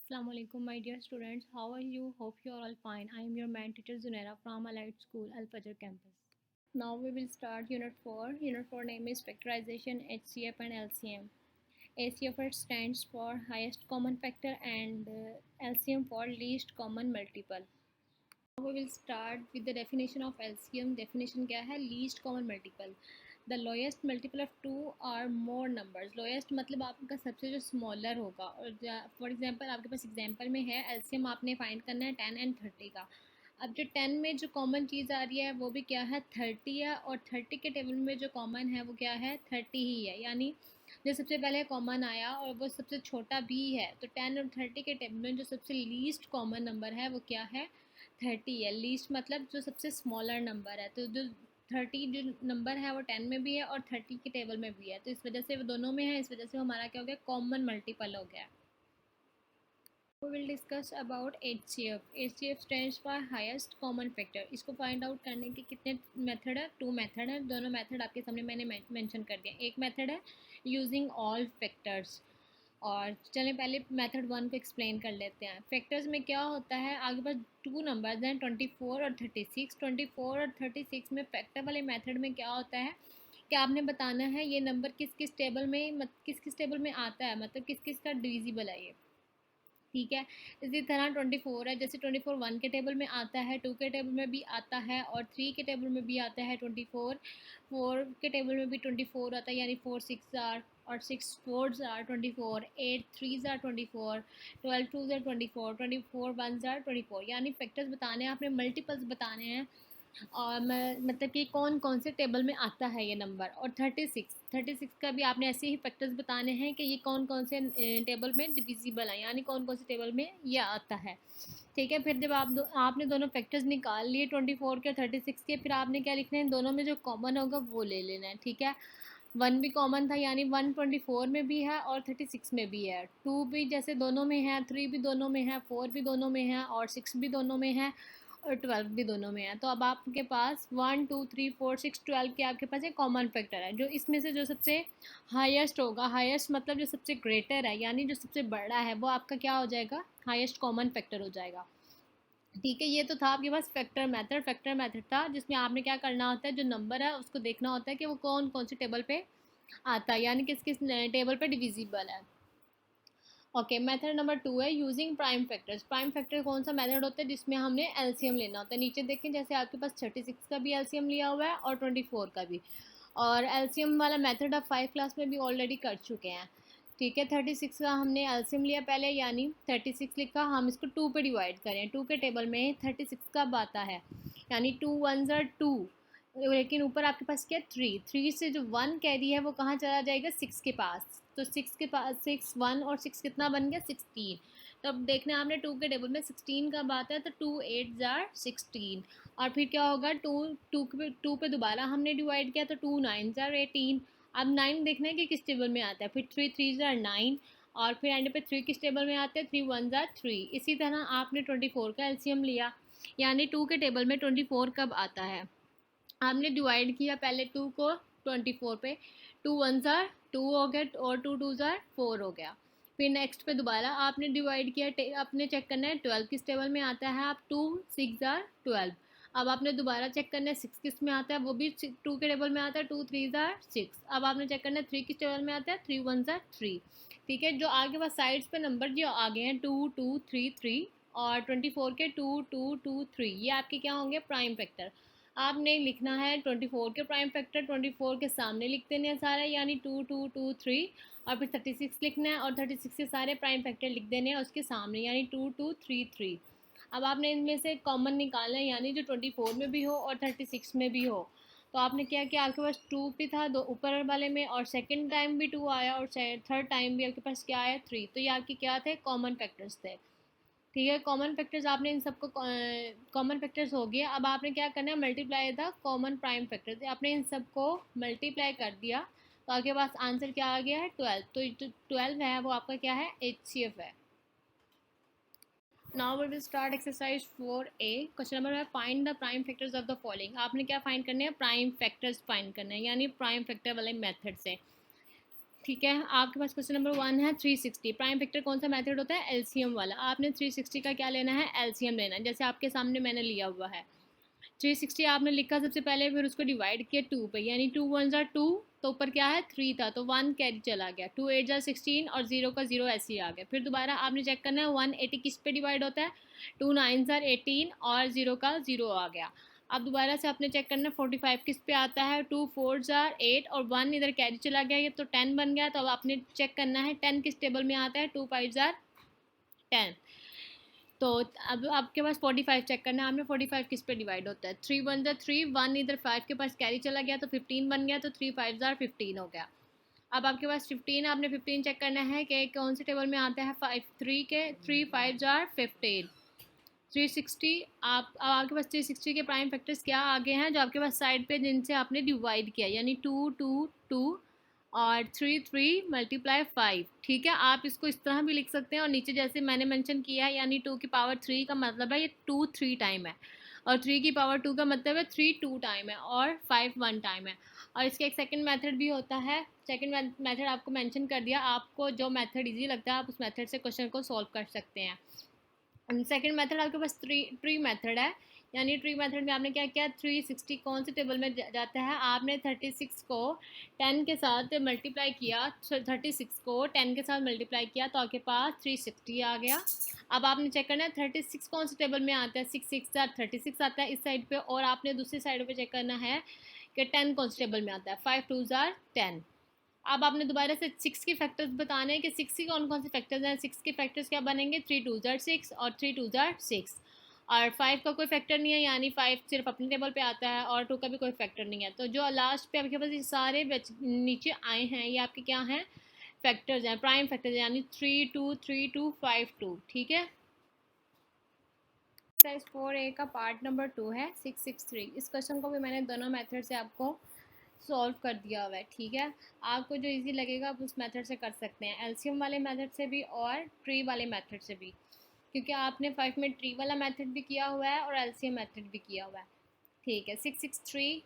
Assalamu alaikum, my dear students. How are you? Hope you are all fine. I am your math teacher Zunaira from Allied School, Al Fajr campus. Now we will start Unit 4. Unit 4 name is Factorization, HCF and LCM. HCF stands for highest common factor and LCM for least common multiple. Now we will start with the definition of LCM. Definition क्या है? Least common multiple. The lowest multiple of two or more numbers. Lowest मतलब आपका सबसे जो smaller होगा. और for example आपके पास example में है एलसीएम आपने फाइंड करना है 10 एंड 30 का. अब जो 10 में जो कॉमन चीज़ आ रही है वो भी क्या है 30 है, और 30 के टेबल में जो कॉमन है वो क्या है 30 ही है. यानी जो सबसे पहले कॉमन आया और वो सबसे छोटा भी है, तो 10 और 30 के टेबल में जो सबसे लीस्ट कॉमन नंबर है वो क्या है 30 है. लीस्ट मतलब जो सबसे स्मॉलर नंबर है. तो जो 30 जो नंबर है वो 10 में भी है और 30 के टेबल में भी है, तो इस वजह से वो दोनों में है. इस वजह से हमारा क्या हो गया कॉमन मल्टीपल हो गया. We will discuss about HCF. HCF stands for highest common factor. इसको फाइंड आउट करने के कितने मेथड है? 2 मेथड है. दोनों मेथड आपके सामने मैंने मेंशन कर दिया. एक मेथड है यूजिंग ऑल फैक्टर्स. और चलें पहले मेथड 1 को एक्सप्लेन कर लेते हैं. फैक्टर्स में क्या होता है, आगे पास 2 नंबर्स हैं 24 और 36. 24 और 36 में फैक्टर वाले मेथड में क्या होता है कि आपने बताना है ये नंबर किस किस टेबल में किस किस टेबल में आता है, मतलब किस किस का डिविजिबल है ये. ठीक है. इसी तरह 24 है, जैसे 24 1 के टेबल में आता है, 2 के टेबल में भी आता है और 3 के टेबल में भी आता है. 24 4 के टेबल में भी 24 आता है, यानी 4 6 आर और 6 4 आर 24, 8 3 आर 24, 12 2 आर 24, 24 1 आर 24. यानी फैक्टर्स बताने हैं आपने, मल्टीपल्स बताने हैं. और मतलब कि कौन कौन से टेबल में आता है ये नंबर. और 36 का भी आपने ऐसे ही फैक्टर्स बताने हैं कि ये कौन कौन से टेबल में डिविजिबल है, यानी कौन कौन से टेबल में ये आता है. ठीक है. फिर जब आपने दोनों फैक्टर्स निकाल लिए 24 के और 36 के, फिर आपने क्या लिखना है, दोनों में जो कॉमन होगा वो ले लेना है. ठीक है. 1 भी कॉमन था, यानी 1 24 में भी है और 36 में भी है. 2 भी जैसे दोनों में है, 3 भी दोनों में है, 4 भी दोनों में है और 6 भी दोनों में है और 12 भी दोनों में है. तो अब आपके पास 1 2 3 4 6 12 के आपके पास एक कॉमन फैक्टर है. जो इसमें से जो सबसे हाईएस्ट होगा, हाईएस्ट मतलब जो सबसे ग्रेटर है, यानी जो सबसे बड़ा है, वो आपका क्या हो जाएगा हाईएस्ट कॉमन फैक्टर हो जाएगा. ठीक है. ये तो था आपके पास फैक्टर मेथड था, जिसमें आपने क्या करना होता है, जो नंबर है उसको देखना होता है कि वो कौन कौन से टेबल पे आता है, यानी किस किस टेबल पे डिविजिबल है. ओके. मेथड नंबर 2 है using prime factors. Prime factor कौन सा मेथड होता है जिसमें हमने एलसीएम लेना होता है. नीचे देखें, जैसे आपके पास 36 का भी एलसीएम लिया हुआ है और 24 का भी. और एलसीएम वाला मेथड आप 5 क्लास में भी ऑलरेडी कर चुके हैं. ठीक है. 36 का हमने एलसीएम लिया पहले, यानी 36 लिखा, हम इसको 2 पे डिवाइड करें. 2 के टेबल में 36 कब आता है, यानी 2 1 2, लेकिन ऊपर आपके पास क्या 3 से जो 1 कैरी है वो कहाँ चला जाएगा 6 के पास. तो 6 के पास 6 1 और 6 कितना बन गया 16. तो अब देखना आपने 2 के टेबल में 16 कब आता है, तो 2 8 जार 16. और फिर क्या होगा 2 पे दोबारा हमने डिवाइड किया, तो 2 9 जार 18. अब 9 देखना है कि किस टेबल में आता है. फिर 3 3 जार 9 और फिर एंड पे 3 किस टेबल में आते हैं 3 1 जार 3. इसी तरह आपने 24 का एलसीएम लिया, यानी 2 के टेबल में 24 कब आता है. आपने डिवाइड किया पहले 2 को 24 पे, 2 1 ज़ार 2 हो गया और 2 2 ज़ार 4 हो गया. फिर नेक्स्ट पे दोबारा आपने डिवाइड किया, आपने चेक करना है 12 किस टेबल में आता है. आप 2 6 ज़ार 12. अब आपने दोबारा चेक करना है 6 किस में आता है, वो भी 2 के टेबल में आता है, 2 3 ज़ार 6. अब आपने चेक करना है 3 किस टेबल में आता है, 3 1 ज़ार 3. ठीक है. जो आगे पास साइड्स पे नंबर जो आगे हैं 2 2 3 3 और 24 के 2 2 2 3, ये आपके क्या होंगे प्राइम फैक्टर. आपने लिखना है 24 के प्राइम फैक्टर 24 के सामने लिख देने हैं सारे, यानी 2 2 2 3. और फिर 36 लिखना है और 36 के सारे प्राइम फैक्टर लिख देने हैं उसके सामने, यानी 2 2 3 3. अब आपने इनमें से कॉमन निकालना है, यानी जो 24 में भी हो और 36 में भी हो. तो आपने क्या किया, आपके पास 2 भी था दो ऊपर वाले में, और सेकंड टाइम भी 2 आया और थर्ड टाइम भी आपके पास क्या आया 3. तो ये आपके क्या थे कॉमन फैक्टर्स थे. ठीक है. कॉमन फैक्टर्स आपने इन सबको कॉमन फैक्टर्स हो गया. अब आपने क्या करना है multiply the common prime factors. आपने इन सबको मल्टीप्लाई कर दिया, तो आपके पास आंसर क्या आ गया है 12. तो जो 12 है वो आपका क्या है HCF है. Now we will start exercise 4A. Question number है find the prime factors of the following. आपने क्या फाइंड करने हैं प्राइम फैक्टर्स फाइंड करने हैं, यानी प्राइम फैक्टर वाले मेथड से. ठीक है, आपके पास क्वेश्चन नंबर 1 है 360। प्राइम फैक्टर कौन सा मेथड होता है? एलसीएम वाला। आपने 360 का क्या लेना है? एलसीएम लेना है। जैसे आपके सामने मैंने लिया हुआ है 360 आपने लिखा सबसे पहले, फिर उसको डिवाइड किया 2 पे, यानी 2 वन ज़ार 2, तो ऊपर क्या है 3 था, तो 1 कैरी चला गया, 2 8 ज़ार 16 और 0 का 0 ऐसे ही आ गया। फिर दोबारा आपने चेक करना है 180 किस पे डिवाइड होता है? 2 9 ज़ार 18 और 0 का 0 आ गया। अब दोबारा से आपने चेक करना है 45 किस पे आता है? 2 4 ज़ार 8 और 1 इधर कैरी चला गया, ये तो 10 बन गया। तो अब आपने चेक करना है 10 किस टेबल में आता है? 2 5 ज़ार 10। तो अब आपके पास 45 चेक करना है आपने, 45 किस पे डिवाइड होता है? 3 वन ज़ार 3, 1 इधर 5 के पास कैरी चला गया तो 15 बन गया, तो 3 5 ज़ार 15 हो गया। अब आपके पास 15, आपने 15 चेक करना है कि कौन से टेबल में आता है? 5 3 के, 3 5 ज़ार 15। 360, आप अब आपके पास 360 के प्राइम फैक्टर्स क्या आगे हैं जो आपके पास साइड पे जिनसे आपने डिवाइड किया, यानी 2 2 2 और 3 3 मल्टीप्लाई 5। ठीक है, आप इसको इस तरह भी लिख सकते हैं, और नीचे जैसे मैंने मेंशन किया है, यानी 2 की पावर 3 का मतलब है ये 2 3 टाइम है, और 3 की पावर 2 का मतलब है 3 2 टाइम है, और 5 1 टाइम है। और इसका एक सेकंड मेथड भी होता है, सेकंड मेथड आपको मेंशन कर दिया, आपको जो मेथड इजी लगता है आप उस मेथड से क्वेश्चन को सॉल्व कर सकते हैं। सेकंड मेथड आपके पास ट्री मेथड है, यानी ट्री मेथड में आपने क्या किया? 360 कौन से टेबल में जाता है? आपने 36 को 10 के साथ मल्टीप्लाई किया, 36 को 10 के साथ मल्टीप्लाई किया तो आपके पास 360 आ गया। अब आपने चेक करना है 36 कौन से टेबल में आता है? 6 6 36 आता है इस साइड पे, और आपने दूसरी साइड पे चेक करना है कि 10 कौन से टेबल में आता है? 5 2 10। अब आपने दोबारा से 6 के फैक्टर्स बताने हैं कि 6 के कौन कौन से फैक्टर्स हैं। 6 के फैक्टर्स क्या बनेंगे? 3 2 6 और 3 2 6, और 5 का कोई फैक्टर नहीं है, यानी 5 सिर्फ अपने टेबल पे आता है, और 2 का भी कोई फैक्टर नहीं है। तो जो लास्ट पे आपके पास ये सारे नीचे आए हैं, ये आपके क्या हैं? फैक्टर्स हैं, प्राइम फैक्टर्स, यानी 3 2 3 2 5 2। ठीक है, एक्सरसाइज 4A का पार्ट नंबर 2 है 663। इस क्वेश्चन को भी मैंने दोनों मेथड से आपको सॉल्व कर दिया हुआ है। ठीक है, आपको जो इजी लगेगा आप उस मेथड से कर सकते हैं, एलसीएम वाले मेथड से भी और ट्री वाले मेथड से भी, क्योंकि आपने 5 में ट्री वाला मेथड भी किया हुआ है और एलसीएम मेथड भी किया हुआ है। ठीक है, 663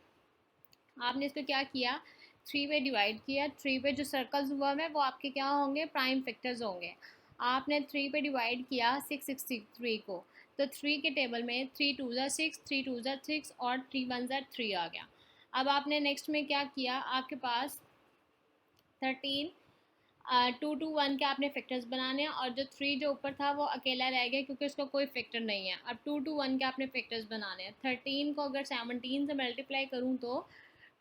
आपने इसको क्या किया? 3 पे डिवाइड किया, 3 पे जो सर्कल्स हुआ है वो आपके क्या होंगे? प्राइम फैक्टर्स होंगे। आपने 3 पे डिवाइड किया 663 को, तो 3 के टेबल में 3 2 6, 3 2 6 और 3 1 3 आ गया। अब आपने नेक्स्ट में क्या किया? आपके पास 13 2 2 1 के आपने फैक्टर्स बनाने हैं, और जो 3 जो ऊपर था वो अकेला रह गया क्योंकि उसका कोई फैक्टर नहीं है। अब 2 2 1 के आपने फैक्टर्स बनाने हैं। 13 को अगर 17 से मल्टीप्लाई करूँ तो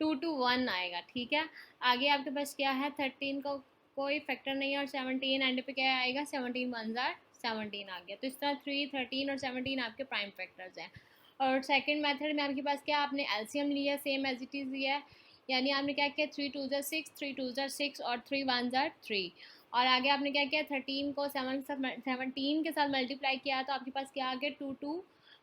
2 2 1 आएगा। ठीक है, आगे आपके पास क्या है? 13 का कोई फैक्टर नहीं है, और 17 एंड पे क्या आएगा? 17 1 17 आ गया। तो इस तरह 3 13 और 17 आपके प्राइम फैक्टर्स हैं। और सेकंड मेथड में आपके पास क्या? आपने एलसीएम लिया, सेम एज इट इज़ लिया है, यानी आपने क्या किया? 3 2 6, 3 2 6 और 3 1 3। और आगे आपने क्या किया? 13 को 17 के साथ मल्टीप्लाई किया, तो आपके पास क्या आ गया? 2 2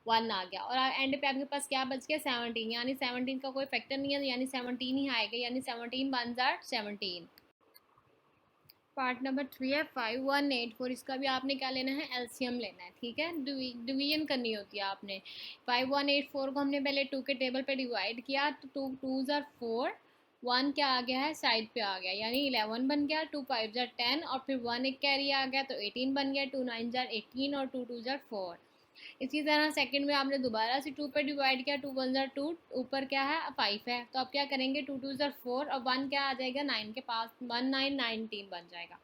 1 आ गया। और एंड पे आपके पास क्या बच गया? 17, यानी 17 का कोई फैक्टर नहीं है, यानी 17 ही आएगा, यानी 17 1 17। पार्ट नंबर 3 है 5184। इसका भी आपने क्या लेना है? एलसीएम लेना है। ठीक है, डिवीजन करनी होती है आपने। 5184 को हमने पहले 2 के टेबल पे डिवाइड किया, तो 2 2 4, 1 क्या आ गया है? साइड पे आ गया, यानी 11 बन गया। 2 5 10 और फिर 1 एक कैरी आ गया, तो 18 बन गया। 2 9 18 और 2 2 4। इसी तरह सेकंड में आपने दोबारा से 2 पे डिवाइड किया, 2 1 2, ऊपर क्या है? 5 है, तो आप क्या करेंगे? 2 2 4 और 1 क्या आ जाएगा? 9 के पास, 1 9 19 बन जाएगा।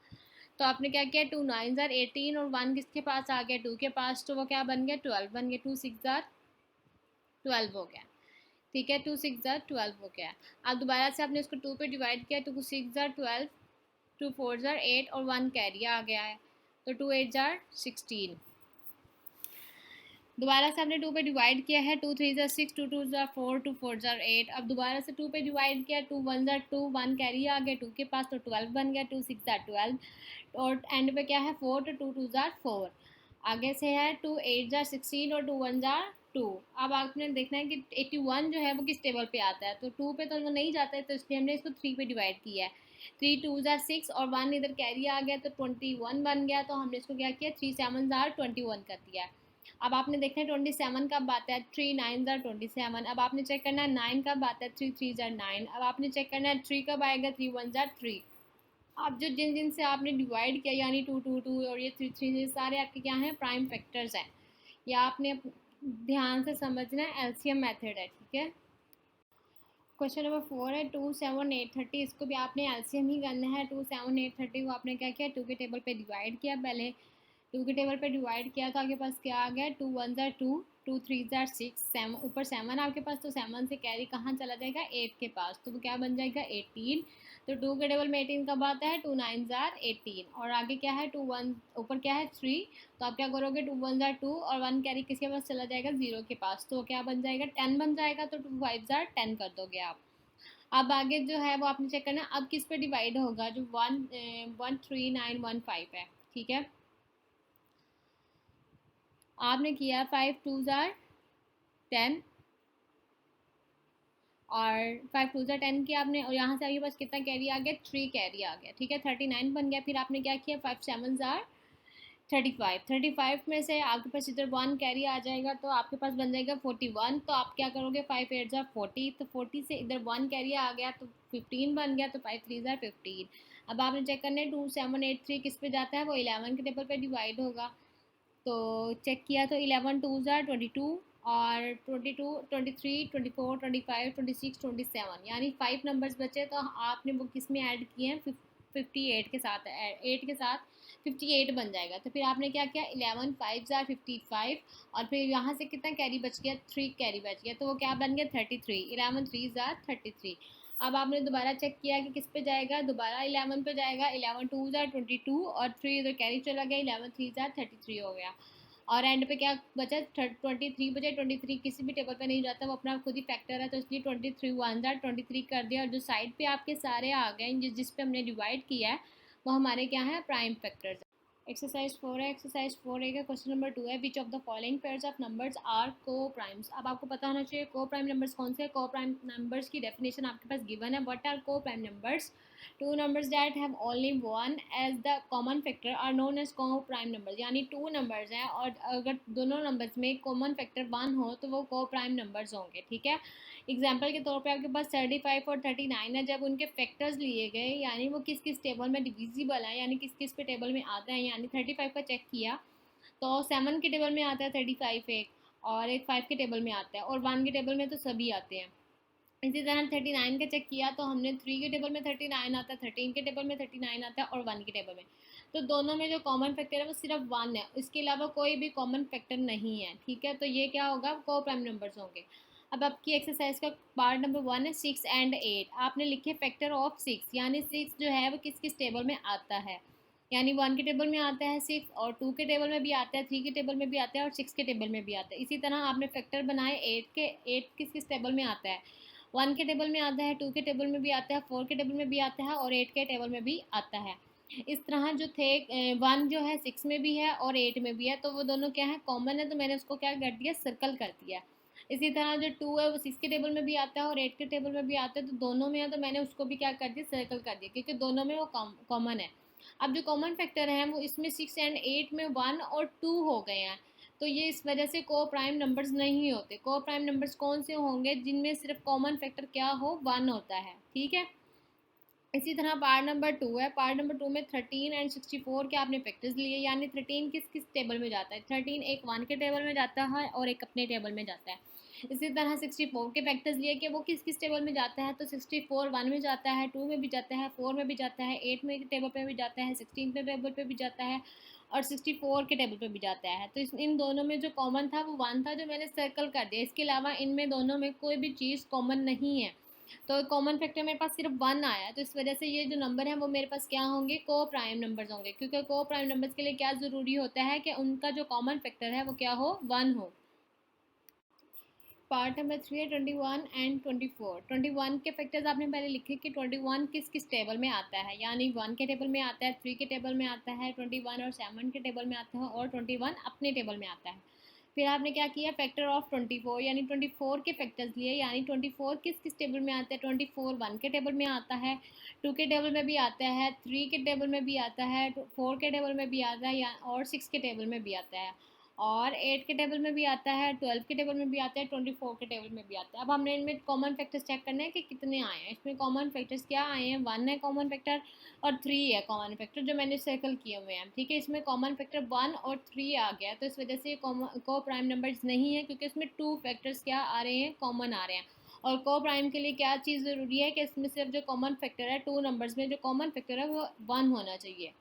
तो आपने क्या किया? 2 9 18 और 1 किसके पास आ गया? 2 के पास, तो वो क्या बन गया? 12 बन गया। 2 6 12 हो गया। ठीक है, 2 6 12 हो गया। अब दोबारा से आपने इसको 2 पे डिवाइड किया, 2 6 12, 2 4 8 और 1 कैरी आ गया है, तो 2 8 16। दोबारा से आपने 2 पे डिवाइड किया है, 2 3 6, 2 2 4, 2 4 8। अब दोबारा से 2 पे डिवाइड किया, 2 1 2, 1 कैरी आ गया 2 के पास, तो 12 बन गया। 2 6 12 और एंड पे क्या है? 4, तो 2 2 4। आगे से है 2 8 16 और 2 1 2। अब आपने देखना है कि 81 जो है वो किस टेबल पे आता है, तो 2 पे तो वो नहीं जाता है, तो इसलिए हमने इसको 3 पे डिवाइड किया है। 3 2 6 और 1 इधर कैरी आ गया, तो 21 बन गया। तो हमने इसको क्या किया? 3 7 21 कर दिया है। अब आपने देखना है 27 कब आता है? 3 9 27। अब आपने चेक करना है 9 कब आता है? 3 3 9। अब आपने चेक करना है 3 कब आएगा? 3 1 3। आप जो जिन जिन से आपने डिवाइड किया यानी 2 2 2 और ये 3 3, ये सारे आपके क्या हैं, प्राइम फैक्टर्स हैं। या आपने ध्यान से समझना है, एलसीएम मेथड है, ठीक है। क्वेश्चन नंबर 4 है 2 7 8 30, इसको भी आपने एलसीएम ही करना है। 2 7 8 30 को आपने क्या किया, 2 के टेबल पे डिवाइड किया, पहले 2 के टेबल पे डिवाइड किया तो आपके पास क्या आ गया, 2 1 ज़ार 2, 2 3 ज़ार 6, 7 ऊपर 7 आपके पास, तो 7 से कैरी कहाँ चला जाएगा, 8 के पास, तो वो क्या बन जाएगा 18। तो 2 के टेबल में 18 कब आता है, 2 9 ज़ार 18, और आगे क्या है 2 1, ऊपर क्या है 3, तो आप क्या करोगे 2 1 ज़ार 2 और 1 कैरी किसके पास चला जाएगा, 0 के पास, तो क्या बन जाएगा 10 बन जाएगा, तो 2 5 ज़ार 10 कर दोगे आप। अब आगे जो है वो आपने चेक करना है, अब किस पे डिवाइड होगा, जो 1 3 9 1 5 है, ठीक है। आपने किया 5 2 ज़ार 10 और 5 2 ज़ार 10 किया आपने, और यहाँ से आपके पास कितना कैरी आ गया, 3 कैरी आ गया, ठीक है, 39 बन गया। फिर आपने क्या किया, 5 7 ज़ार 35, 35 में से आपके पास इधर 1 कैरी आ जाएगा, तो आपके पास बन जाएगा 41। तो आप क्या करोगे, 5 8 ज़ार 40, तो 40 से इधर 1 कैरी आ गया तो 15 बन गया, तो 5 3 ज़ार 15। अब आपने चेक करना है 2 7 8 3 किस पे जाता है, वो 11 के टेबल पे डिवाइड होगा। तो चेक किया तो 11 2 ज़ार 22, और 22 23 24 25 26 27, यानी 5 नंबर्स बचे, तो आपने वो किस में ऐड किए हैं, 58 के साथ, 8 के साथ 58 बन जाएगा। तो फिर आपने क्या किया, 11 5 ज़ार 55, और फिर यहाँ से कितना कैरी बच गया, 3 कैरी बच गया, तो वो क्या बन गया 33, 11 3 ज़ार 33। अब आपने दोबारा चेक किया कि किस पे जाएगा, दोबारा 11 पे जाएगा, 11 2 ज़ार 22 और 3 इधर कैरी चला गया, 11 3 ज़ार 33 हो गया। और एंड पे क्या बचा, 23 बचे, 23 किसी भी टेबल पे नहीं जाता, वो अपना खुद ही फैक्टर है, तो इसलिए 23 1 ज़ार 23 कर दिया, और जो साइड पे आपके सारे आ गए जिस पे हमने डिवाइड किया है वो हमारे क्या है, प्राइम फैक्टर्स। एक्सरसाइज 4 है, एक्सरसाइज 4 का क्वेश्चन नंबर 2 है, which of the following pairs of numbers are co primes. अब आपको पता होना चाहिए को प्राइम नंबर्स कौन से हैं। को प्राइम नंबर्स की डेफिनेशन आपके पास गिवन है, what are co prime numbers, two numbers that have only one as the common factor are known as co prime numbers, यानी टू नंबर्स हैं और अगर दोनों नंबर्स में कॉमन फैक्टर 1 हो तो वो को प्राइम नंबर्स होंगे, ठीक है। एग्जाम्पल के तौर पे आपके पास 35 और 39 है, जब उनके फैक्टर्स लिए गए यानी वो किस किस टेबल में डिविजिबल है, यानी किस किस पे टेबल में आते हैं, यानी 35 का चेक किया तो 7 के टेबल में आता है 35 एक, और एक 5 के टेबल में आता है, और 1 के टेबल में तो सभी आते हैं। इसी तरह 39 का चेक किया तो हमने 3 के टेबल में 39 आता है, 13 के टेबल में 39 आता है, और 1 के टेबल में, तो दोनों में जो कॉमन फैक्टर है वो सिर्फ 1 है, इसके अलावा कोई भी कॉमन फैक्टर नहीं है, ठीक है। तो ये क्या होगा, को प्राइम नंबर्स होंगे। अब आपकी एक्सरसाइज का पार्ट नंबर 1 है 6 एंड 8, आपने लिखे फैक्टर ऑफ 6, यानी 6 जो है वो किस किस टेबल में आता है, यानी 1 के टेबल में आता है 6, और 2 के टेबल में भी आता है, 3 के टेबल में भी आता है, और 6 के टेबल में भी आता है। इसी तरह आपने फैक्टर बनाए 8 के, 8 किस किस टेबल में आता है, 1 के टेबल में आता है, 2 के टेबल में भी आता है, 4 के टेबल में भी आता है, और 8 के टेबल में भी आता है। इस तरह जो थे 1 जो है 6 में भी है और 8 में भी है, तो वो दोनों क्या है, कॉमन है, तो मैंने उसको क्या कर दिया, सर्कल कर दिया। इसी तरह जो 2 है वो 6 के टेबल में भी आता है और 8 के टेबल में भी आता है, तो दोनों में है, तो मैंने उसको भी क्या कर दिया, सर्कल कर दिया, क्योंकि दोनों में वो कॉमन है। अब जो कॉमन फैक्टर है वो इसमें 6 एंड 8 में 1 और 2 हो गए हैं, तो ये इस वजह से को प्राइम नंबर्स नहीं होते। को प्राइम नंबर्स कौन से होंगे, जिनमें सिर्फ कॉमन फैक्टर क्या हो, 1 होता है, ठीक है। इसी तरह पार्ट नंबर 2 है, पार्ट नंबर 2 में 13 एंड 64 के आपने फैक्टर्स लिए, यानी 13 किस किस टेबल में जाता है, 13 एक 1 के टेबल में जाता है और एक अपने टेबल में जाता है। इसी तरह 64 के फैक्टर्स लिए कि वो किस किस टेबल में जाता है, तो 64 1 में जाता है, 2 में भी जाता है, 4 में भी जाता है, 8 में टेबल पे भी जाता है, 16 के टेबल पे भी जाता है, और 64 के टेबल पे भी जाता है। तो इन दोनों में जो कॉमन था वो 1 था, जो मैंने सर्कल कर दिया। इसके अलावा इनमें दोनों में कोई भी चीज़ कॉमन नहीं है, तो कॉमन फैक्टर मेरे पास सिर्फ 1 आया, तो इस वजह से ये जो नंबर है वो मेरे पास क्या होंगे, को प्राइम नंबर्स होंगे, क्योंकि को प्राइम नंबर्स के लिए क्या ज़रूरी होता है कि उनका जो कॉमन फैक्टर है वो क्या हो, 1 हो। पार्ट नंबर 3 है 21 एंड 24। 21 के फैक्टर्स आपने पहले लिखे कि 21 किस किस टेबल में आता है, यानी 1 के टेबल में आता है, 3 के टेबल में आता है, 21 और 7 के टेबल में आता है, और 21 अपने टेबल में आता है। फिर आपने क्या किया, फैक्टर ऑफ 24, यानी 24 के फैक्टर्स लिए, यानी 24 किस किस टेबल में आता है, 24 1 के टेबल में आता है, 2 के टेबल में भी आता है, 3 के टेबल में भी आता है, 4 के टेबल में भी आता है, या और 6 के टेबल में भी आता है। और 8 के टेबल में भी आता है, 12 के टेबल में भी आता है, 24 के टेबल में भी आता है। अब हमने इनमें कॉमन फैक्टर्स चेक करने हैं कि कितने आए हैं। इसमें कॉमन फैक्टर्स क्या आए हैं, 1 है कॉमन फैक्टर और 3 है कॉमन फैक्टर, जो मैंने सर्कल किए हुए हैं। ठीक है, इसमें कॉमन फैक्टर 1 और 3 आ गया, तो इस वजह से ये को प्राइम नंबर्स नहीं है, क्योंकि इसमें 2 फैक्टर्स क्या आ रहे हैं, कॉमन आ रहे हैं। और को प्राइम के लिए क्या चीज़ ज़रूरी है कि इसमें सिर्फ जो कॉमन फैक्टर है, 2 नंबर्स में जो कॉमन फैक्टर है वो 1 होना चाहिए।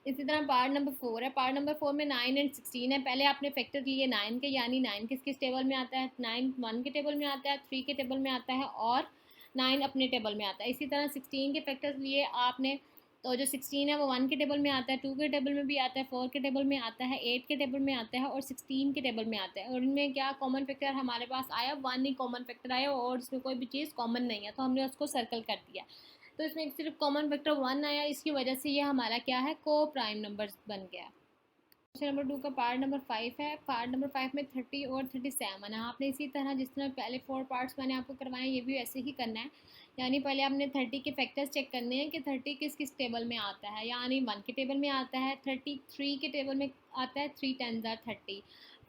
इसी तरह पार्ट नंबर 4 है। पार्ट नंबर 4 में 9 एंड 16 है। पहले आपने फैक्टर लिए 9 के, यानी 9 किस किस टेबल में आता है, 9 1 के टेबल में आता है, 3 के टेबल में आता है और 9 अपने टेबल में आता है। इसी तरह 16 के फैक्टर्स लिए आपने, तो जो 16 है वो 1 के टेबल में आता है, 2 के टेबल में भी आता है, 4 के टेबल में आता है, 8 के टेबल में आता है और 16 के टेबल में आता है। और इनमें क्या कॉमन फैक्टर हमारे पास आया, 1 ही कॉमन फैक्टर आया और इसमें कोई भी चीज़ कॉमन नहीं है, तो हमने उसको सर्कल कर दिया। तो इसमें सिर्फ कॉमन फैक्टर 1 आया, इसकी वजह से ये हमारा क्या है, को प्राइम नंबर बन गया। क्वेश्चन नंबर 2 का पार्ट नंबर 5 है। पार्ट नंबर 5 में 30 और 37 है। आपने इसी तरह जिस तरह पहले 4 पार्ट्स मैंने आपको करवाए, ये भी ऐसे ही करना है। यानी पहले आपने 30 के फैक्टर्स चेक करने हैं कि 30 किस किस टेबल में आता है। यानी 1 के टेबल में आता है, 33 के टेबल में आता है, 3 10 ज़ार 30,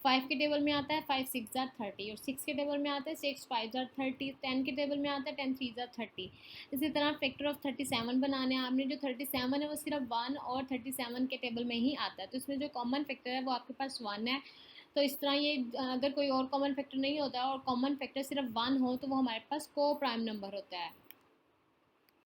5 के टेबल में आता है, 5 6 ज़ार 30 और 6 के टेबल में आता है, 6 5 ज़ार 30, 10 के टेबल में आता है, 10 3 ज़ार 30। इसी तरह फैक्टर ऑफ 37 बनाने हैं आपने। जो 37 है वो सिर्फ 1 और 37 के टेबल में ही आता है, तो इसमें जो कॉमन फैक्टर है वो आपके पास 1 है। तो इस तरह ये अगर कोई और कॉमन फैक्टर नहीं होता और कॉमन फैक्टर सिर्फ 1 हो तो वो हमारे पास को प्राइम नंबर होता है।